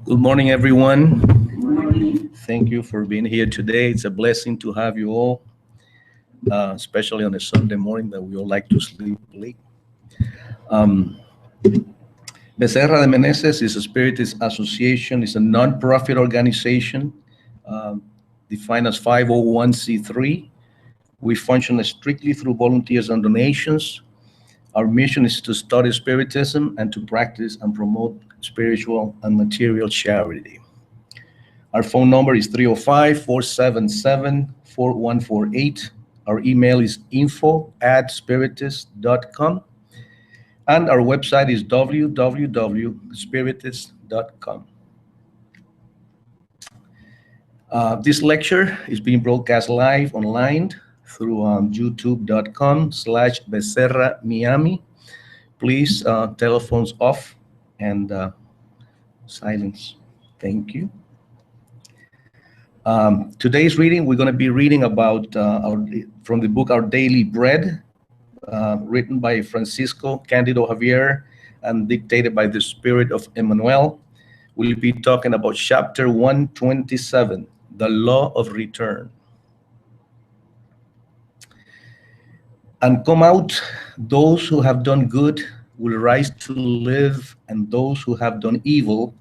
Good morning, everyone. Thank you for being here today. It's a blessing to have you all, especially on a Sunday morning that we all like to sleep late. Um, Becerra de Meneses is a Spiritist association. It's a non-profit organization um, defined as 501c3. We function strictly through volunteers and donations. Our mission is to study Spiritism and to practice and promote spiritual and material charity. Our phone number is 305-477-4148. Our email is info@spiritist.com. And our website is www.spiritist.com. This lecture is being broadcast live online through youtube.com/Becerra Miami. Please, telephones off and silence. Thank you. Today's reading, we're going to be reading about from the book Our Daily Bread, written by Francisco Candido Javier and dictated by the Spirit of Emmanuel. We'll be talking about chapter 127, the law of return. And come out, those who have done good will rise to live, and those who have done evil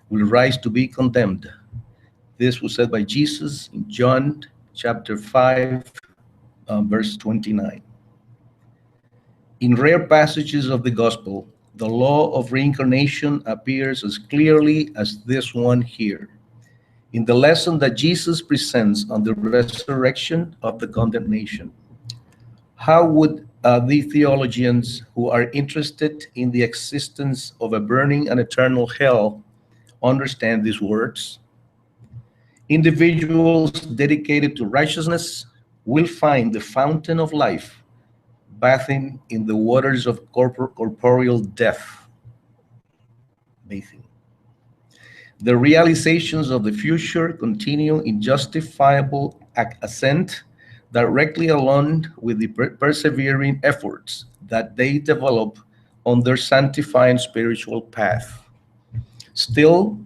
will rise to be condemned. This was said by Jesus in John chapter 5, verse 29. In rare passages of the gospel, the law of reincarnation appears as clearly as this one here. In the lesson that Jesus presents on the resurrection of the condemnation, how would the theologians who are interested in the existence of a burning and eternal hell understand these words? Individuals dedicated to righteousness will find the fountain of life bathing in the waters of corporeal death. Bathing. The realizations of the future continue in justifiable ascent directly along with the persevering efforts that they develop on their sanctifying spiritual path. Still,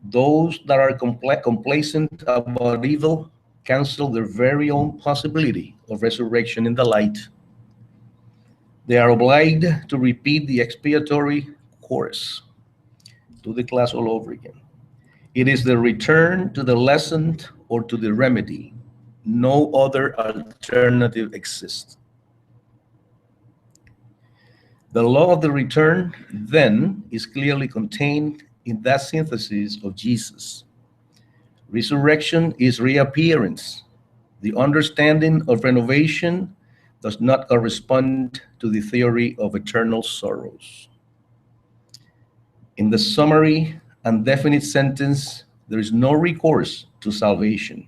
those that are complacent about evil cancel their very own possibility of resurrection in the light. They are obliged to repeat the expiatory course, do the class all over again. It is the return to the lesson or to the remedy. No other alternative exists. The law of the return, then, is clearly contained in that synthesis of Jesus. Resurrection is reappearance. The understanding of renovation does not correspond to the theory of eternal sorrows. In the summary and definite sentence, there is no recourse to salvation.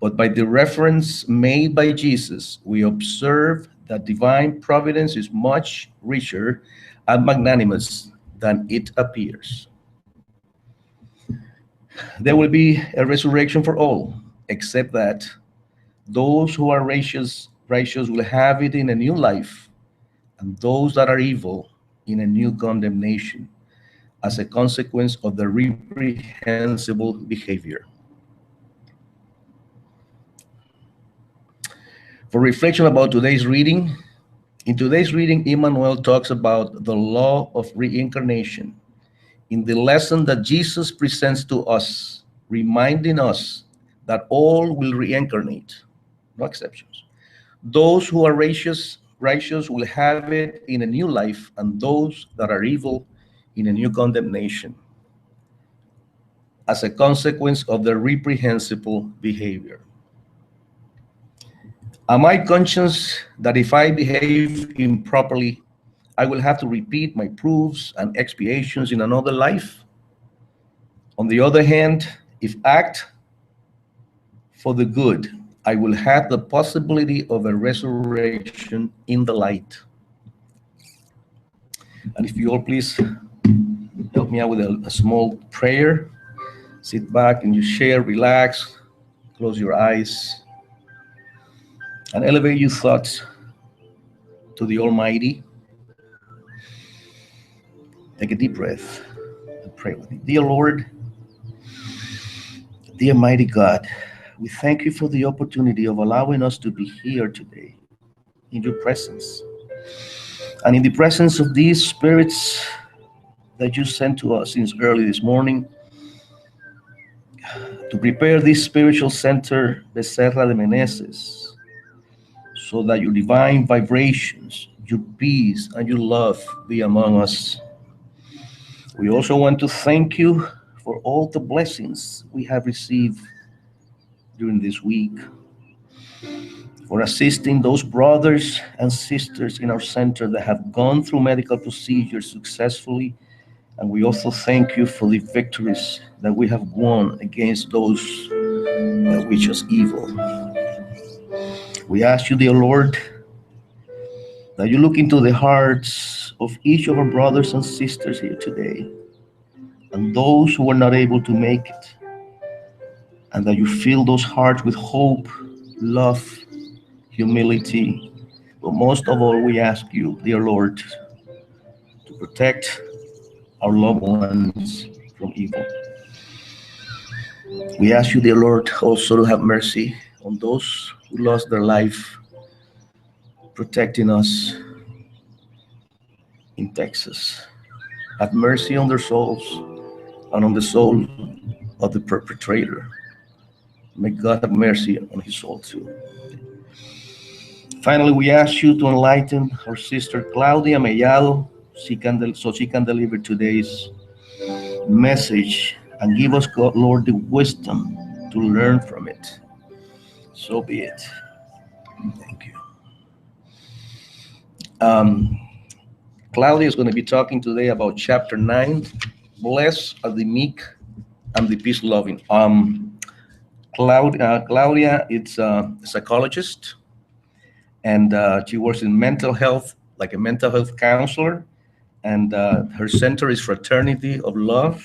But by the reference made by Jesus, we observe that divine providence is much richer and magnanimous than it appears. There will be a resurrection for all, except that those who are righteous will have it in a new life, and those that are evil in a new condemnation as a consequence of their reprehensible behavior. For reflection about today's reading, in today's reading, Emmanuel talks about the law of reincarnation in the lesson that Jesus presents to us, reminding us that all will reincarnate, no exceptions. Those who are righteous will have it in a new life, and those that are evil in a new condemnation as a consequence of their reprehensible behavior. Am I conscious that if I behave improperly, I will have to repeat my proofs and expiations in another life? On the other hand, if act for the good, I will have the possibility of a resurrection in the light. And if you all please help me out with a small prayer. Sit back and you share, relax, close your eyes, and elevate your thoughts to the Almighty. Take a deep breath and pray with me. Dear Lord, Dear mighty God, we thank you for the opportunity of allowing us to be here today in your presence and in the presence of these spirits that you sent to us since early this morning to prepare this spiritual center, Becerra de Meneses, so that your divine vibrations, your peace, and your love be among us. We also want to thank you for all the blessings we have received during this week, for assisting those brothers and sisters in our center that have gone through medical procedures successfully. And we also thank you for the victories that we have won against those that wish us evil. We ask you, dear Lord, that you look into the hearts of each of our brothers and sisters here today, and those who are not able to make it, and that you fill those hearts with hope, love, humility. But most of all, we ask you, dear Lord, to protect our loved ones from evil. We ask you, dear Lord, also to have mercy on those who lost their life protecting us in Texas. Have mercy on their souls and on the soul of the perpetrator. May God have mercy on his soul too. Finally, we ask you to enlighten our sister Claudia Mellado so she can deliver today's message and give us, God, Lord, the wisdom to learn from it. So be it. Thank you. Claudia is going to be talking today about chapter 9, Blessed are the meek and the peace-loving. Claudia is a psychologist, and she works in mental health, like a mental health counselor, and her center is Fraternity of Love.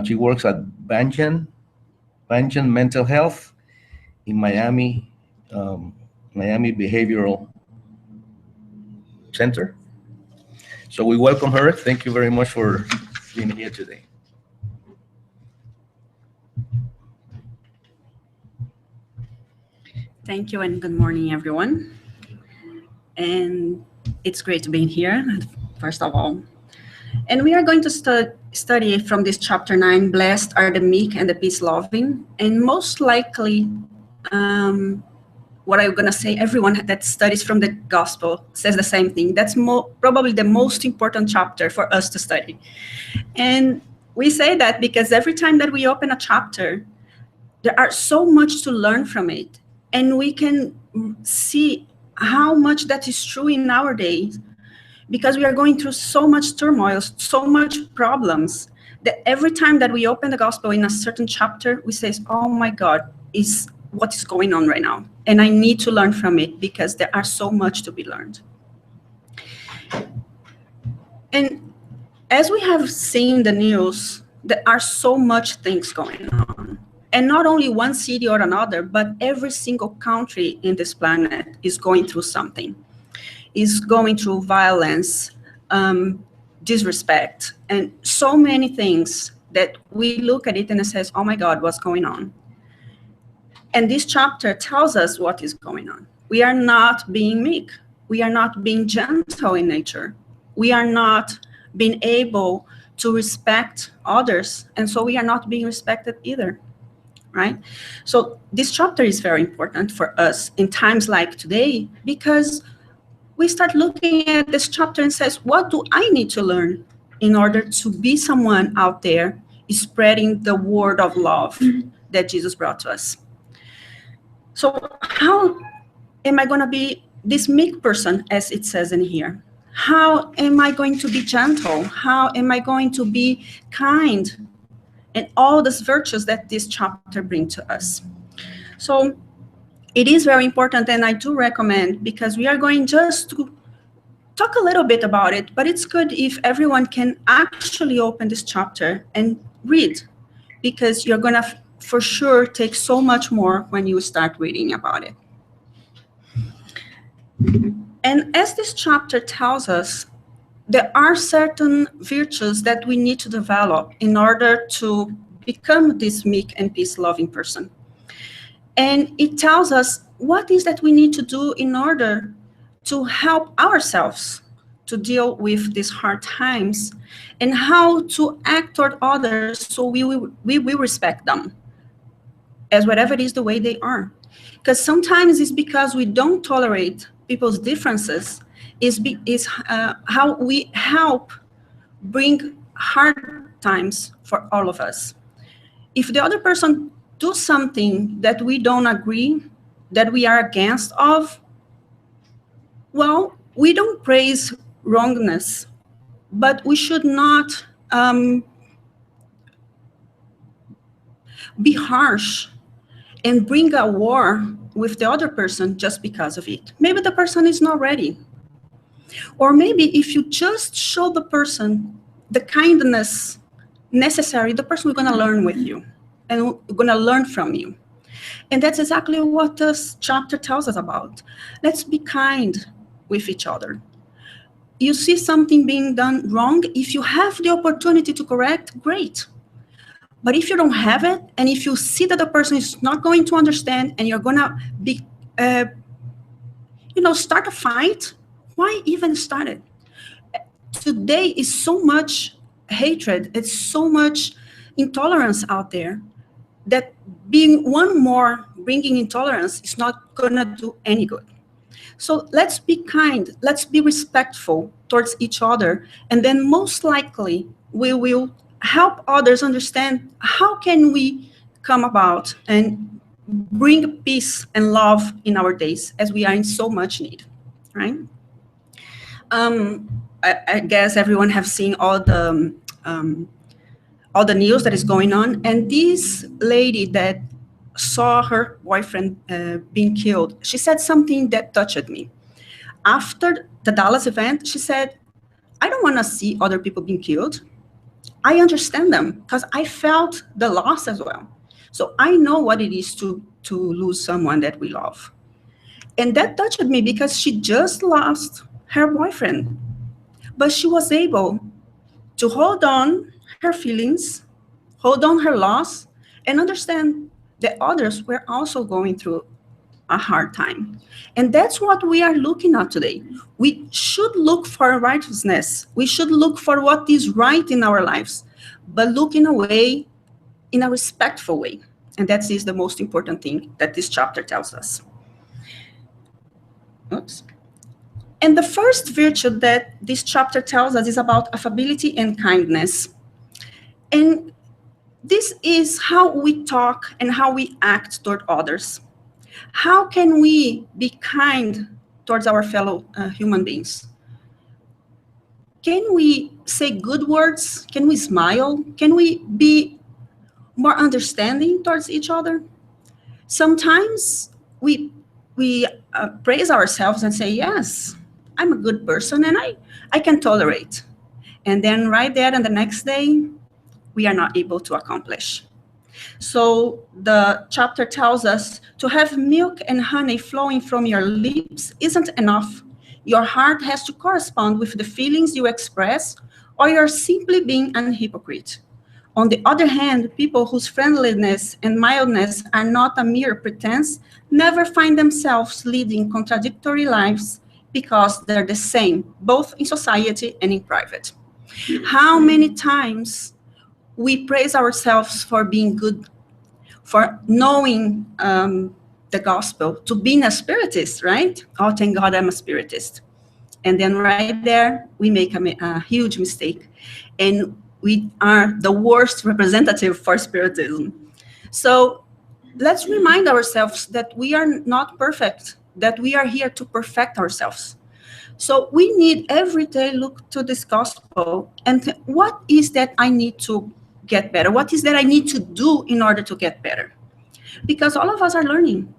She works at Banjan Mental Health in Miami, Miami Behavioral Center. So we welcome her. Thank you very much for being here today. Thank you and good morning, everyone. And it's great to be here, first of all. And we are going to study from this chapter 9, Blessed are the meek and the peace-loving. And most likely, what I'm going to say, everyone that studies from the gospel says the same thing. That's probably the most important chapter for us to study. And we say that because every time that we open a chapter, there are so much to learn from it. And we can see how much that is true in nowadays, because we are going through so much turmoil, so much problems, that every time that we open the gospel in a certain chapter, we say, oh my God, what is going on right now? And I need to learn from it because there are so much to be learned. And as we have seen the news, there are so much things going on. And not only one city or another, but every single country in this planet is going through something. Is going through violence, disrespect, and so many things that we look at it and it says, oh my God, what's going on? And this chapter tells us what is going on. We are not being meek. We are not being gentle in nature. We are not being able to respect others. And so we are not being respected either, right? So this chapter is very important for us in times like today, because we start looking at this chapter and says, what do I need to learn in order to be someone out there spreading the word of love that Jesus brought to us? So how am I going to be this meek person, as it says in here? How am I going to be gentle? How am I going to be kind? And all these virtues that this chapter brings to us. So it is very important, and I do recommend, because we are going just to talk a little bit about it, but it's good if everyone can actually open this chapter and read, because you're going to for sure take so much more when you start reading about it. And as this chapter tells us, there are certain virtues that we need to develop in order to become this meek and peace-loving person. And it tells us what is that we need to do in order to help ourselves to deal with these hard times, and how to act toward others so we will respect them as whatever it is the way they are. Because sometimes it's because we don't tolerate people's differences, is how we help bring hard times for all of us. If the other person do something that we don't agree, that we are against of, well, we don't praise wrongness, but we should not be harsh and bring a war with the other person just because of it. Maybe the person is not ready. Or maybe if you just show the person the kindness necessary, the person is going to learn with you and going to learn from you. And that's exactly what this chapter tells us about. Let's be kind with each other. You see something being done wrong, if you have the opportunity to correct, great. But if you don't have it, and if you see that the person is not going to understand, and you're gonna be, start a fight, why even start it? Today is so much hatred, it's so much intolerance out there, that being one more bringing intolerance is not gonna do any good. So let's be kind, let's be respectful towards each other, and then most likely we will help others understand how can we come about and bring peace and love in our days, as we are in so much need, right? I guess everyone have seen all the news that is going on, and this lady that saw her boyfriend being killed, she said something that touched me. After the Dallas event, she said, I don't want to see other people being killed. I understand them because I felt the loss as well. So I know what it is to lose someone that we love. And that touched me because she just lost her boyfriend. But she was able to hold on her feelings, hold on her loss, and understand that others were also going through a hard time. And that's what we are looking at today. We should look for righteousness. We should look for what is right in our lives, but look in a way, in a respectful way. And that is the most important thing that this chapter tells us. Oops. And the first virtue that this chapter tells us is about affability and kindness. And this is how we talk and how we act toward others. How can we be kind towards our fellow human beings? Can we say good words? Can we smile? Can we be more understanding towards each other? Sometimes we praise ourselves and say, yes, I'm a good person and I can tolerate. And then right there and the next day, we are not able to accomplish. So the chapter tells us to have milk and honey flowing from your lips isn't enough. Your heart has to correspond with the feelings you express, or you're simply being a hypocrite. On the other hand, people whose friendliness and mildness are not a mere pretense never find themselves leading contradictory lives because they're the same, both in society and in private. How many times we praise ourselves for being good, for knowing the gospel, to being a spiritist, right? Oh, thank God I'm a spiritist. And then right there, we make a huge mistake. And we are the worst representative for Spiritism. So let's remind ourselves that we are not perfect, that we are here to perfect ourselves. So we need every day look to this gospel and what is that I need to get better? What is that I need to do in order to get better? Because all of us are learning.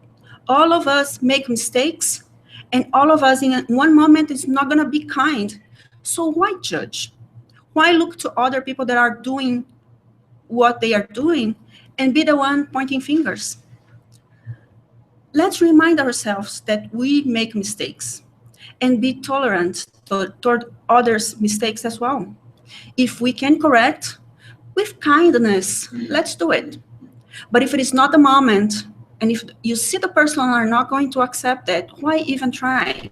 All of us make mistakes, and all of us in one moment is not going to be kind. So why judge? Why look to other people that are doing what they are doing and be the one pointing fingers? Let's remind ourselves that we make mistakes and be tolerant toward others' mistakes as well. If we can correct, with kindness, let's do it. But if it is not the moment, and if you see the person are not going to accept it, why even try?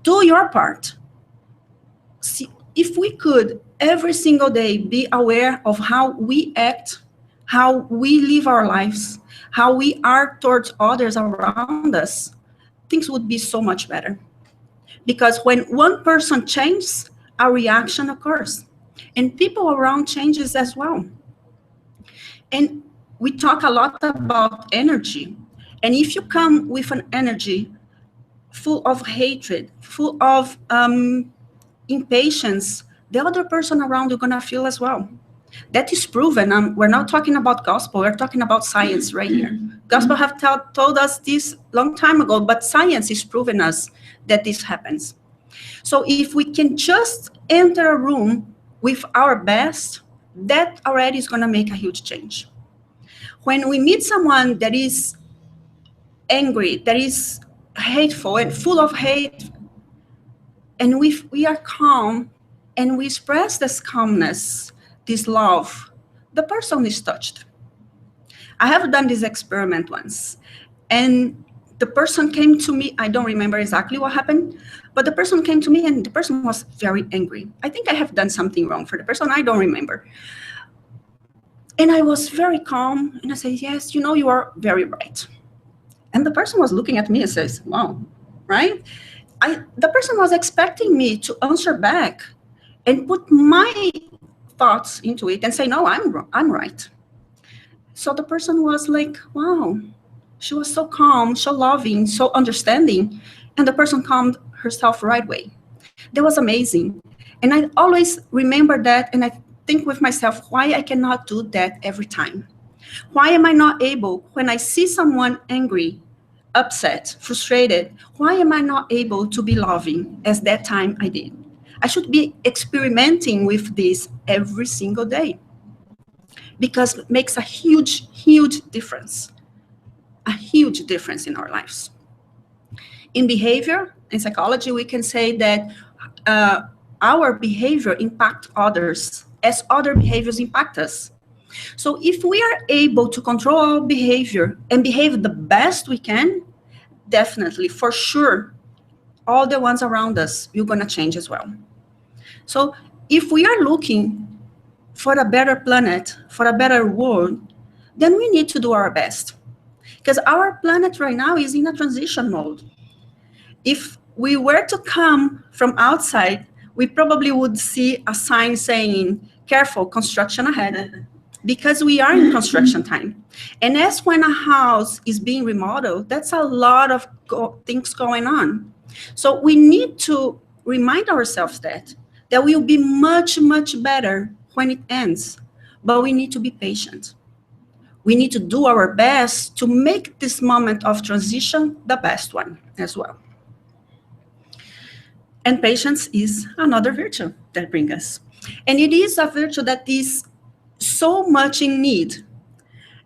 Do your part. See, if we could every single day be aware of how we act, how we live our lives, how we are towards others around us, things would be so much better. Because when one person changes, a reaction occurs. And people around changes as well. And we talk a lot about energy. And if you come with an energy full of hatred, full of impatience, the other person around you're gonna feel as well. That is proven. We're not talking about gospel, we're talking about science right here. Gospel have told us this long time ago, but science is proving us that this happens. So if we can just enter a room with our best, that already is gonna make a huge change. When we meet someone that is angry, that is hateful and full of hate, and we are calm and we express this calmness, this love, the person is touched. I have done this experiment once, and the person came to me. I don't remember exactly what happened, but the person came to me and the person was very angry. I think I have done something wrong for the person. I don't remember. And I was very calm and I said, yes, you are very right. And the person was looking at me and says, wow, right? The person was expecting me to answer back and put my thoughts into it and say, no, I'm right. So the person was like, wow, she was so calm, so loving, so understanding. And the person calmed herself right away. That was amazing. And I always remember that, and I think with myself, why I cannot do that every time? Why am I not able, when I see someone angry, upset, frustrated, why am I not able to be loving as that time I did? I should be experimenting with this every single day, because it makes a huge, huge difference. A huge difference in our lives. In behavior, in psychology, we can say that our behavior impacts others as other behaviors impact us. So if we are able to control our behavior and behave the best we can, definitely, for sure, all the ones around us, you're going to change as well. So if we are looking for a better planet, for a better world, then we need to do our best. Because our planet right now is in a transition mode. If we were to come from outside, we probably would see a sign saying, careful, construction ahead. Because we are in construction time. And as when a house is being remodeled, that's a lot of things going on. So we need to remind ourselves that will be much, much better when it ends. But we need to be patient. We need to do our best to make this moment of transition the best one as well. And patience is another virtue that brings us. And it is a virtue that is so much in need.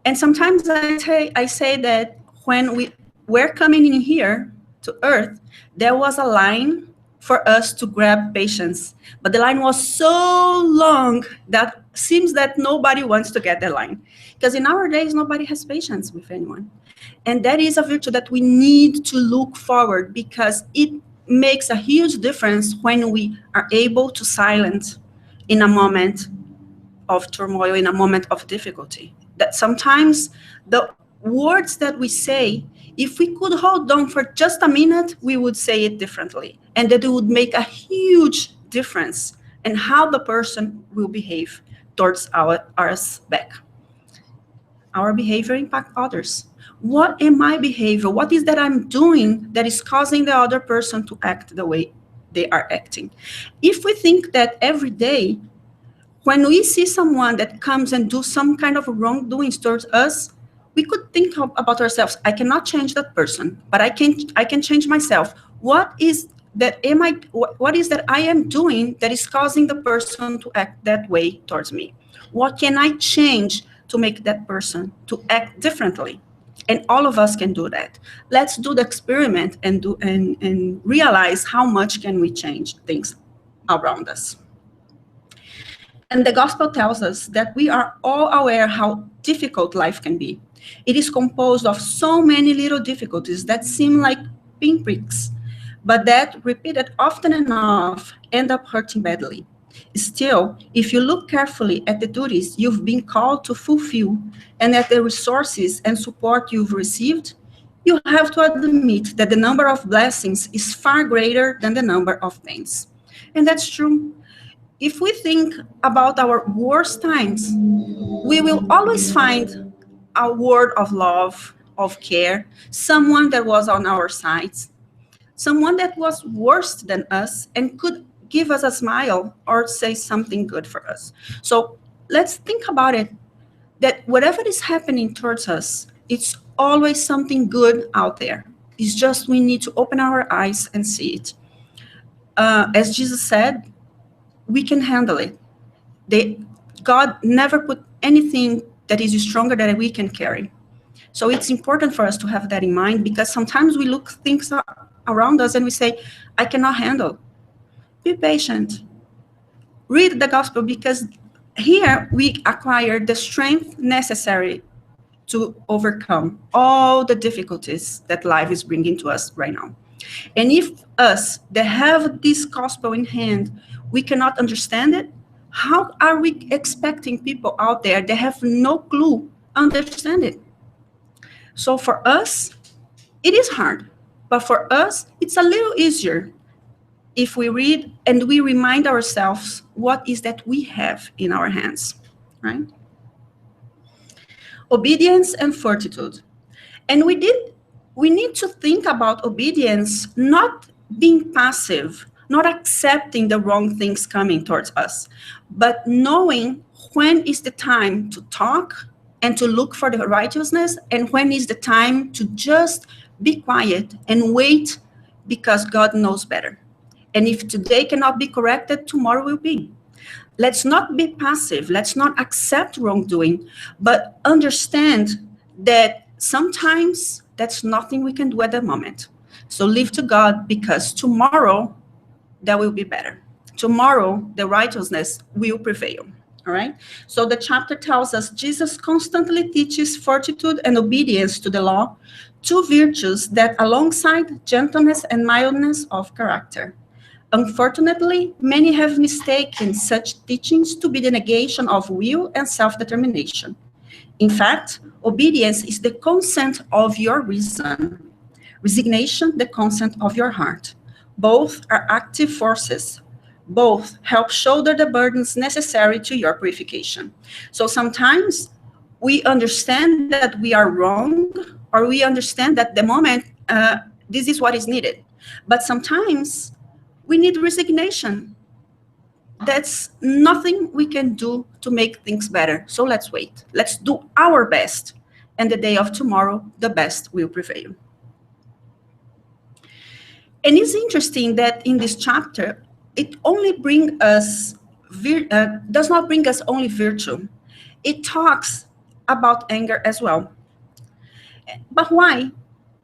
And sometimes I say that when we were coming in here to Earth, there was a line for us to grab patience. But the line was so long that seems that nobody wants to get the line. Because in our days, nobody has patience with anyone. And that is a virtue that we need to look forward, because it makes a huge difference when we are able to silence in a moment of turmoil, in a moment of difficulty. That sometimes the words that we say, if we could hold on for just a minute, we would say it differently. And that it would make a huge difference in how the person will behave towards us back. Our behavior impacts others. What am my behavior? What is that I'm doing that is causing the other person to act the way they are acting? If we think that every day, when we see someone that comes and do some kind of wrongdoings towards us, we could think about ourselves. I cannot change that person, but I can change myself. What is that I am doing that is causing the person to act that way towards me? What can I change to make that person to act differently? And all of us can do that. Let's do the experiment and realize how much can we change things around us. And the gospel tells us that we are all aware how difficult life can be. It is composed of so many little difficulties that seem like pinpricks, but that, repeated often enough, end up hurting badly. Still, if you look carefully at the duties you've been called to fulfill and at the resources and support you've received, you have to admit that the number of blessings is far greater than the number of pains. And that's true. If we think about our worst times, we will always find a word of love, of care, someone that was on our sides, someone that was worse than us and could give us a smile or say something good for us. So let's think about it, that whatever is happening towards us, it's always something good out there. It's just we need to open our eyes and see it. As Jesus said, we can handle it. God never put anything that is stronger than we can carry. So it's important for us to have that in mind, because sometimes we look things around us and we say, I cannot handle. Be patient. Read the gospel, because here we acquire the strength necessary to overcome all the difficulties that life is bringing to us right now. And if us that have this gospel in hand, we cannot understand it, how are we expecting people out there that have no clue understand it? So for us, it is hard, but for us, it's a little easier if we read and we remind ourselves what is that we have in our hands, right? Obedience and fortitude. And we need to think about obedience not being passive, not accepting the wrong things coming towards us, but knowing when is the time to talk and to look for the righteousness, and when is the time to just be quiet and wait, because God knows better. And if today cannot be corrected, tomorrow will be. Let's not be passive. Let's not accept wrongdoing, but understand that sometimes that's nothing we can do at the moment. So leave to God, because tomorrow that will be better. Tomorrow, the righteousness will prevail. All right. So the chapter tells us Jesus constantly teaches fortitude and obedience to the law, two virtues that, alongside gentleness and mildness of character. Unfortunately, many have mistaken such teachings to be the negation of will and self-determination. In fact, obedience is the consent of your reason, resignation, the consent of your heart. Both are active forces. Both help shoulder the burdens necessary to your purification. So sometimes we understand that we are wrong, or we understand that the moment this is what is needed. But sometimes we need resignation. That's nothing we can do to make things better. So let's wait. Let's do our best. And the day of tomorrow, the best will prevail. And it's interesting that in this chapter, it only does not bring us only virtue. It talks about anger as well. But why?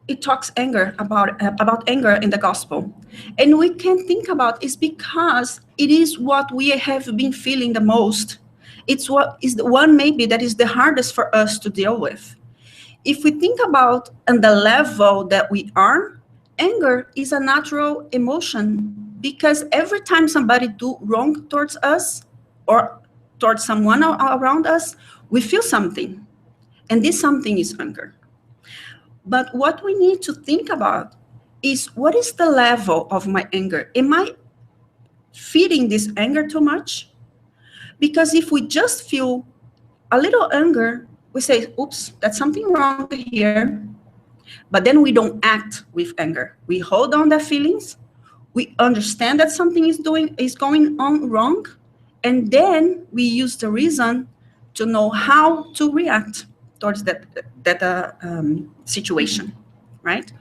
It talks about anger in the gospel. And we can think about is because it is what we have been feeling the most. It's what is the one maybe that is the hardest for us to deal with. If we think about on the level that we are, anger is a natural emotion, because every time somebody do wrong towards us or towards someone around us, we feel something. And this something is anger. But what we need to think about is, what is the level of my anger? Am I feeding this anger too much? Because if we just feel a little anger, we say, oops, that's something wrong here. But then we don't act with anger. We hold on the feelings. We understand that something is going on wrong. And then we use the reason to know how to react towards that situation, right?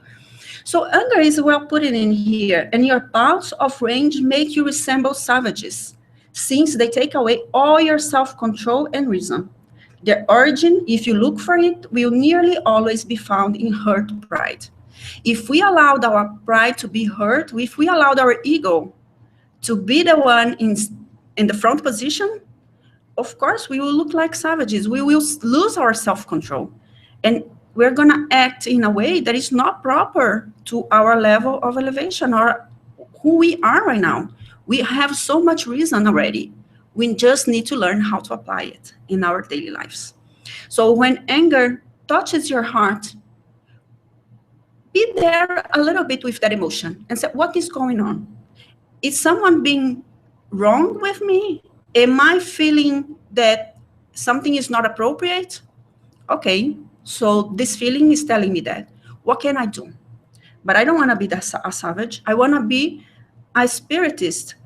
So anger is well put in here. And your bouts of rage make you resemble savages, since they take away all your self-control and reason. Their origin, if you look for it, will nearly always be found in hurt pride. If we allowed our pride to be hurt, if we allowed our ego to be the one in the front position, of course, we will look like savages. We will lose our self-control. And we're going to act in a way that is not proper to our level of elevation or who we are right now. We have so much reason already. We just need to learn how to apply it in our daily lives. So when anger touches your heart, be there a little bit with that emotion and say, what is going on? Is someone being wrong with me? Am I feeling that something is not appropriate? Okay, so this feeling is telling me that. What can I do? But I don't want to be a savage. I want to be a spiritist,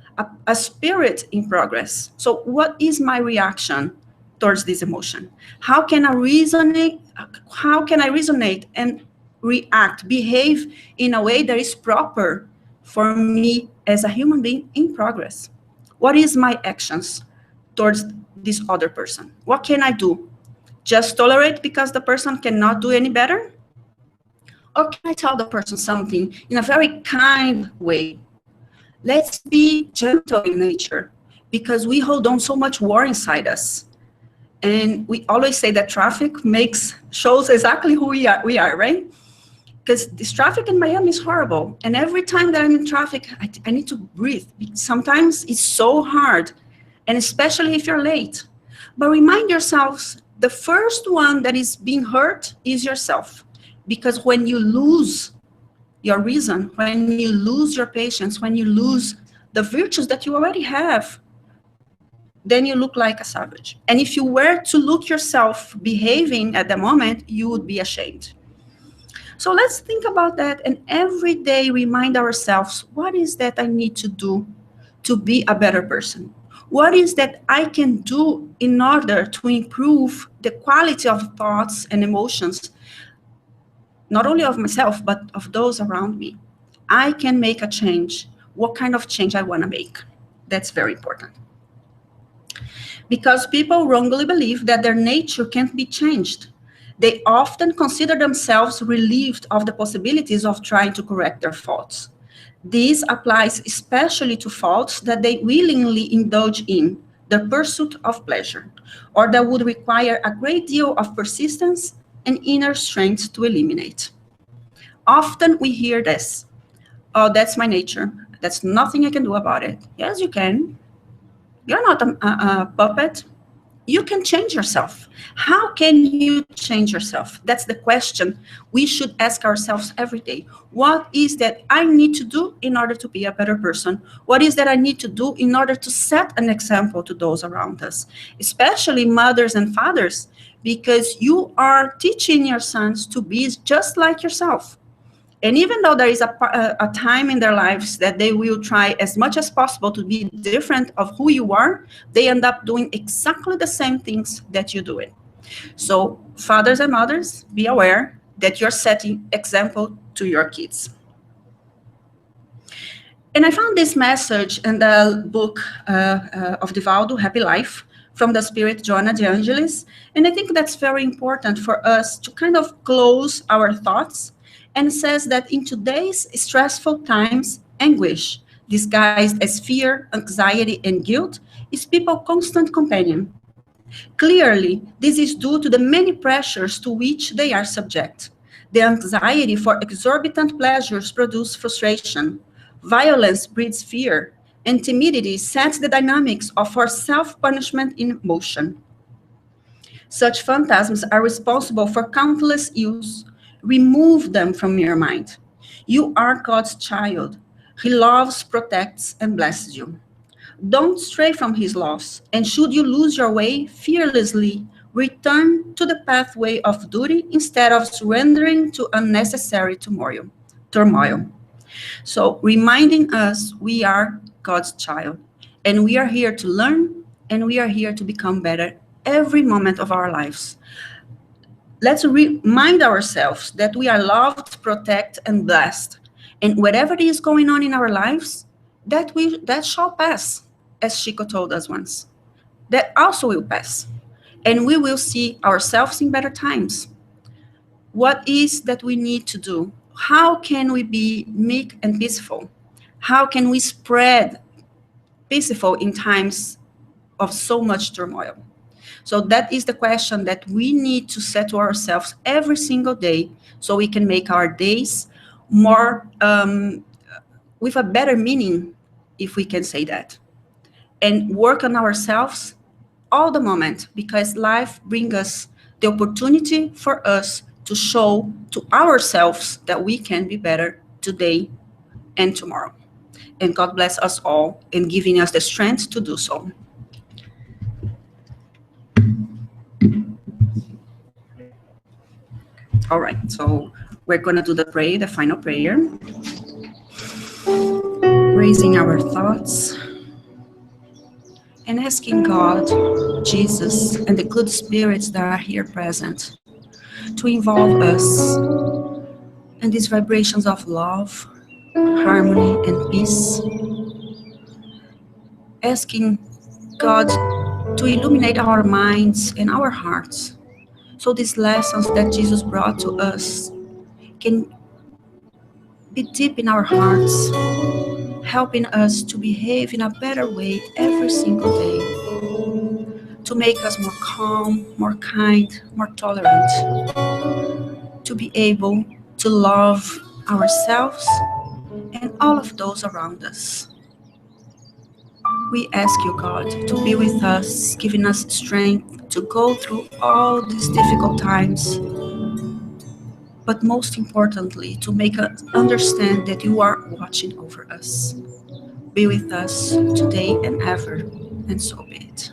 a spirit in progress. So what is my reaction towards this emotion? How can I resonate and react, behave in a way that is proper for me as a human being in progress? What is my actions towards this other person? What can I do? Just tolerate because the person cannot do any better? Or can I tell the person something in a very kind way? Let's be gentle in nature because we hold on so much war inside us. And we always say that traffic shows exactly who we are, right? Because this traffic in Miami is horrible. And every time that I'm in traffic, I need to breathe. Sometimes it's so hard, and especially if you're late. But remind yourselves, the first one that is being hurt is yourself. Because when you lose your reason, when you lose your patience, when you lose the virtues that you already have, then you look like a savage. And if you were to look yourself behaving at the moment, you would be ashamed. So let's think about that and every day remind ourselves, what is that I need to do to be a better person? What is that I can do in order to improve the quality of thoughts and emotions, not only of myself, but of those around me? I can make a change. What kind of change I want to make? That's very important. Because people wrongly believe that their nature can't be changed. They often consider themselves relieved of the possibilities of trying to correct their faults. This applies especially to faults that they willingly indulge in, the pursuit of pleasure, or that would require a great deal of persistence and inner strength to eliminate. Often we hear this, oh, that's my nature. That's nothing I can do about it. Yes, you can. You're not a puppet. You can change yourself. How can you change yourself? That's the question we should ask ourselves every day. What is that I need to do in order to be a better person? What is that I need to do in order to set an example to those around us, especially mothers and fathers, because you are teaching your sons to be just like yourself. And even though there is a time in their lives that they will try as much as possible to be different of who you are, they end up doing exactly the same things that you do it. So fathers and mothers, be aware that you're setting example to your kids. And I found this message in the book of Divaldo, Happy Life, from the spirit Joanna de Angelis. And I think that's very important for us to kind of close our thoughts, and says that in today's stressful times, anguish, disguised as fear, anxiety, and guilt, is people's constant companion. Clearly, this is due to the many pressures to which they are subject. The anxiety for exorbitant pleasures produces frustration. Violence breeds fear, and timidity sets the dynamics of our self-punishment in motion. Such phantasms are responsible for countless ills. Remove them from your mind. You are God's child. He loves, protects, and blesses you. Don't stray from his laws, and should you lose your way, fearlessly return to the pathway of duty instead of surrendering to unnecessary turmoil. So, reminding us we are God's child, and we are here to learn, and we are here to become better every moment of our lives. Let's remind ourselves that we are loved, protected, and blessed. And whatever is going on in our lives, that shall pass, as Chico told us once. That also will pass. And we will see ourselves in better times. What is that we need to do? How can we be meek and peaceful? How can we spread peaceful in times of so much turmoil. So that is the question that we need to set to ourselves every single day, so we can make our days more with a better meaning, if we can say that, and work on ourselves all the moment, because life brings us the opportunity for us to show to ourselves that we can be better today and tomorrow. And God bless us all in giving us the strength to do so. All right, so we're going to do the final prayer. Raising our thoughts and asking God, Jesus, and the good spirits that are here present to involve us in these vibrations of love, harmony, and peace. Asking God to illuminate our minds and our hearts, so these lessons that Jesus brought to us can be deep in our hearts, helping us to behave in a better way every single day, to make us more calm, more kind, more tolerant, to be able to love ourselves and all of those around us. We ask you, God, to be with us, giving us strength to go through all these difficult times, but most importantly, to make us understand that you are watching over us. Be with us today and ever, and so be it.